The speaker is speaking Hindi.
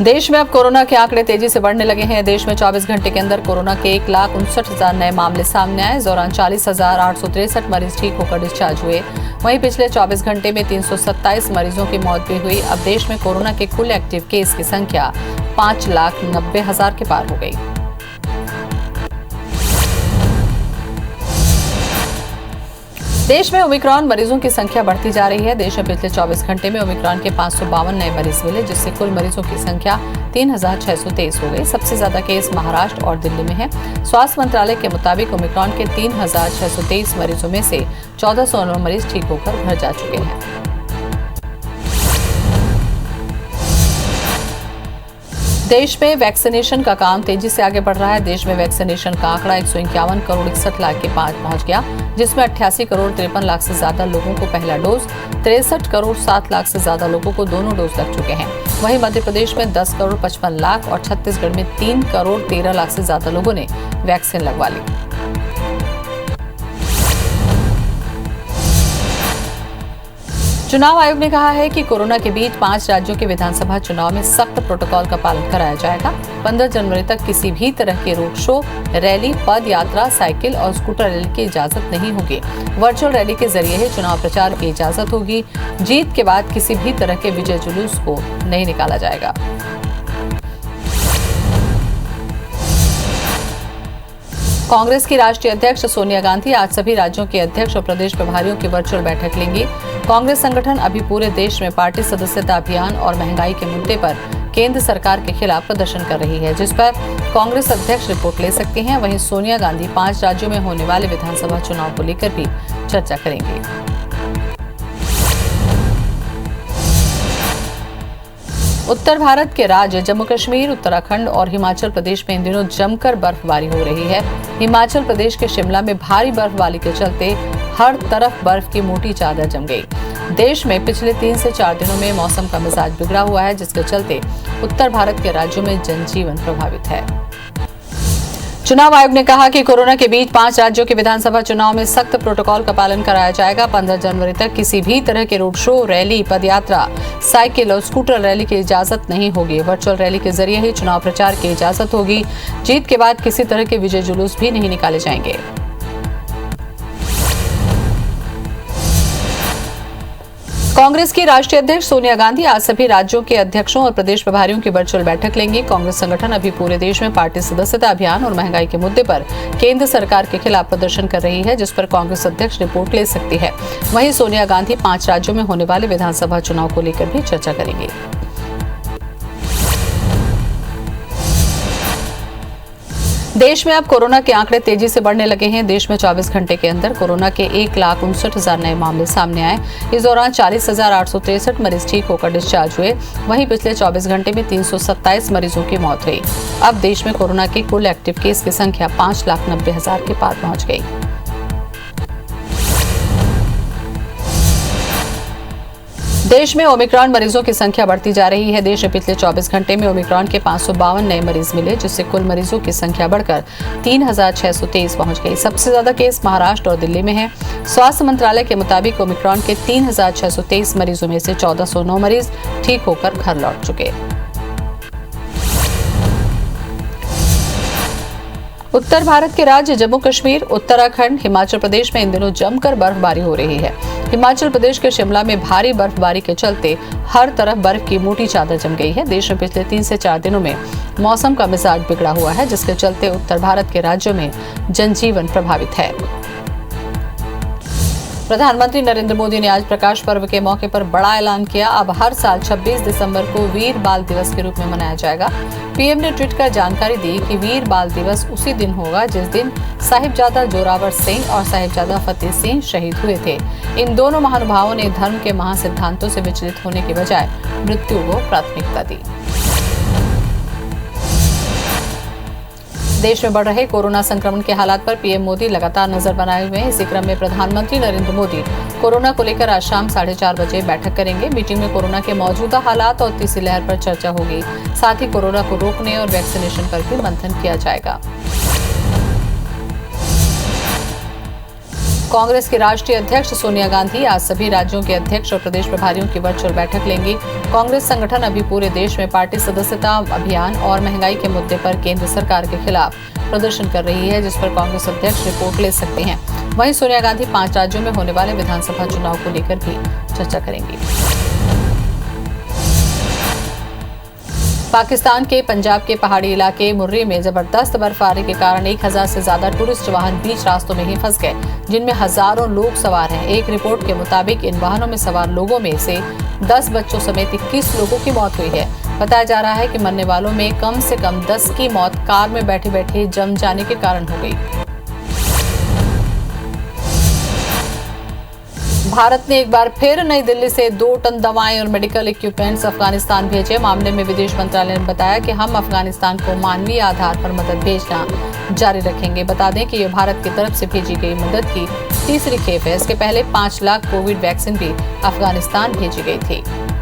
देश में अब कोरोना के आंकड़े तेजी से बढ़ने लगे हैं। देश में 24 घंटे के अंदर कोरोना के 1,59,000 नए मामले सामने आए। इस दौरान 40,863 मरीज ठीक होकर डिस्चार्ज हुए। वहीं पिछले 24 घंटे में 327 मरीजों की मौत भी हुई। अब देश में कोरोना के कुल एक्टिव केस की संख्या 5,90,000 के पार हो गई। देश में ओमिक्रॉन मरीजों की संख्या बढ़ती जा रही है। देश में पिछले 24 घंटे में ओमिक्रॉन के 552 नए मरीज मिले, जिससे कुल मरीजों की संख्या 3,623 हो गई। सबसे ज्यादा केस महाराष्ट्र और दिल्ली में है। स्वास्थ्य मंत्रालय के मुताबिक ओमिक्रॉन के 3,623 मरीजों में से 1,409 मरीज ठीक होकर घर जा चुके हैं। देश में वैक्सीनेशन का काम तेजी से आगे बढ़ रहा है। देश में वैक्सीनेशन का आंकड़ा 151 करोड़ 61 लाख के पार पहुंच गया, जिसमें 88 करोड़ 53 लाख से ज्यादा लोगों को पहला डोज, 63 करोड़ 7 लाख से ज्यादा लोगों को दोनों डोज लग चुके हैं। वहीं मध्य प्रदेश में 10 करोड़ 55 लाख और छत्तीसगढ़ में 3 करोड़ 13 लाख से ज्यादा लोगों ने वैक्सीन लगवा ली। चुनाव आयोग ने कहा है कि कोरोना के बीच 5 राज्यों के विधानसभा चुनाव में सख्त प्रोटोकॉल का पालन कराया जाएगा। 15 जनवरी तक किसी भी तरह के रोड शो, रैली, पद यात्रा, साइकिल और स्कूटर रैली की इजाजत नहीं होगी। वर्चुअल रैली के जरिए ही चुनाव प्रचार की इजाजत होगी। जीत के बाद किसी भी तरह के विजय जुलूस को नहीं निकाला जाएगा। कांग्रेस की राष्ट्रीय अध्यक्ष सोनिया गांधी आज सभी राज्यों के अध्यक्ष और प्रदेश प्रभारियों की वर्चुअल बैठक लेंगी। कांग्रेस संगठन अभी पूरे देश में पार्टी सदस्यता अभियान और महंगाई के मुद्दे पर केंद्र सरकार के खिलाफ प्रदर्शन कर रही है, जिस पर कांग्रेस अध्यक्ष रिपोर्ट ले सकते हैं। वहीं सोनिया गांधी 5 राज्यों में होने वाले विधानसभा चुनाव को लेकर भी चर्चा करेंगी। उत्तर भारत के राज्य जम्मू कश्मीर, उत्तराखंड और हिमाचल प्रदेश में इन दिनों जमकर बर्फबारी हो रही है। हिमाचल प्रदेश के शिमला में भारी बर्फबारी के चलते हर तरफ बर्फ की मोटी चादर जम गई। देश में पिछले 3 से 4 दिनों में मौसम का मिजाज बिगड़ा हुआ है, जिसके चलते उत्तर भारत के राज्यों में जनजीवन प्रभावित है। चुनाव आयोग ने कहा कि कोरोना के बीच 5 राज्यों के विधानसभा चुनाव में सख्त प्रोटोकॉल का पालन कराया जाएगा। 15 जनवरी तक किसी भी तरह के रोड शो, रैली, पदयात्रा, साइकिल और स्कूटर रैली की इजाजत नहीं होगी। वर्चुअल रैली के जरिए ही चुनाव प्रचार की इजाजत होगी। जीत के बाद किसी तरह के विजय जुलूस भी नहीं निकाले जाएंगे। कांग्रेस की राष्ट्रीय अध्यक्ष सोनिया गांधी आज सभी राज्यों के अध्यक्षों और प्रदेश प्रभारियों की वर्चुअल बैठक लेंगी। कांग्रेस संगठन अभी पूरे देश में पार्टी सदस्यता अभियान और महंगाई के मुद्दे पर केंद्र सरकार के खिलाफ प्रदर्शन कर रही है, जिस पर कांग्रेस अध्यक्ष रिपोर्ट ले सकती है। वहीं सोनिया गांधी 5 राज्यों में होने वाले विधानसभा चुनाव को लेकर भी चर्चा करेंगी। देश में अब कोरोना के आंकड़े तेजी से बढ़ने लगे हैं। देश में 24 घंटे के अंदर कोरोना के 1,59,000 नए मामले सामने आए। इस दौरान 40,863 मरीज ठीक होकर डिस्चार्ज हुए। वहीं पिछले 24 घंटे में 327 मरीजों की मौत हुई। अब देश में कोरोना के कुल एक्टिव केस की संख्या 5,90,000 के पार पहुंच गई। देश में ओमिक्रॉन मरीजों की संख्या बढ़ती जा रही है। देश में पिछले 24 घंटे में ओमिक्रॉन के 552 नए मरीज मिले, जिससे कुल मरीजों की संख्या बढ़कर 3,623 पहुंच गई। सबसे ज्यादा केस महाराष्ट्र और दिल्ली में है। स्वास्थ्य मंत्रालय के मुताबिक ओमिक्रॉन के 3,623 मरीजों में से 1,409 मरीज ठीक होकर घर लौट चुके। उत्तर भारत के राज्य जम्मू कश्मीर, उत्तराखंड, हिमाचल प्रदेश में इन दिनों जमकर बर्फबारी हो रही है। हिमाचल प्रदेश के शिमला में भारी बर्फबारी के चलते हर तरफ बर्फ की मोटी चादर जम गई है। देश में पिछले 3 से 4 दिनों में मौसम का मिजाज बिगड़ा हुआ है, जिसके चलते उत्तर भारत के राज्यों में जनजीवन प्रभावित है। प्रधानमंत्री नरेंद्र मोदी ने आज प्रकाश पर्व के मौके पर बड़ा ऐलान किया। अब हर साल 26 दिसंबर को वीर बाल दिवस के रूप में मनाया जाएगा। पीएम ने ट्वीट कर जानकारी दी कि वीर बाल दिवस उसी दिन होगा जिस दिन साहिबजादा जोरावर सिंह और साहिबजादा फतेह सिंह शहीद हुए थे। इन दोनों महानुभावों ने धर्म के महासिद्धांतों से विचलित होने के बजाय मृत्यु को प्राथमिकता दी। देश में बढ़ रहे कोरोना संक्रमण के हालात पर पीएम मोदी लगातार नजर बनाए हुए हैं। इसी क्रम में प्रधानमंत्री नरेंद्र मोदी कोरोना को लेकर आज शाम 4:30 बजे बैठक करेंगे। मीटिंग में कोरोना के मौजूदा हालात और तीसरी लहर पर चर्चा होगी। साथ ही कोरोना को रोकने और वैक्सीनेशन पर भी मंथन किया जाएगा। कांग्रेस की राष्ट्रीय अध्यक्ष सोनिया गांधी आज सभी राज्यों के अध्यक्ष और प्रदेश प्रभारियों की वर्चुअल बैठक लेंगी। कांग्रेस संगठन अभी पूरे देश में पार्टी सदस्यता अभियान और महंगाई के मुद्दे पर केंद्र सरकार के खिलाफ प्रदर्शन कर रही है, जिस पर कांग्रेस अध्यक्ष रिपोर्ट ले सकते हैं। वहीं सोनिया गांधी 5 राज्यों में होने वाले विधानसभा चुनाव को लेकर भी चर्चा करेंगी। पाकिस्तान के पंजाब के पहाड़ी इलाके मुर्री में जबरदस्त बर्फबारी के कारण 1000 से ज्यादा टूरिस्ट वाहन बीच रास्तों में ही फंस गए, जिनमें हजारों लोग सवार हैं। एक रिपोर्ट के मुताबिक इन वाहनों में सवार लोगों में से 10 बच्चों समेत 21 लोगों की मौत हुई है। बताया जा रहा है कि मरने वालों में कम से कम 10 की मौत कार में बैठे बैठे जम जाने के कारण हो गई। भारत ने एक बार फिर नई दिल्ली से 2 टन दवाएं और मेडिकल इक्विपमेंट्स अफगानिस्तान भेजे। मामले में विदेश मंत्रालय ने बताया कि हम अफगानिस्तान को मानवीय आधार पर मदद भेजना जारी रखेंगे। बता दें कि यह भारत की तरफ से भेजी गई मदद की तीसरी खेप है। इसके पहले 5 लाख कोविड वैक्सीन भी अफगानिस्तान भेजी गई थी।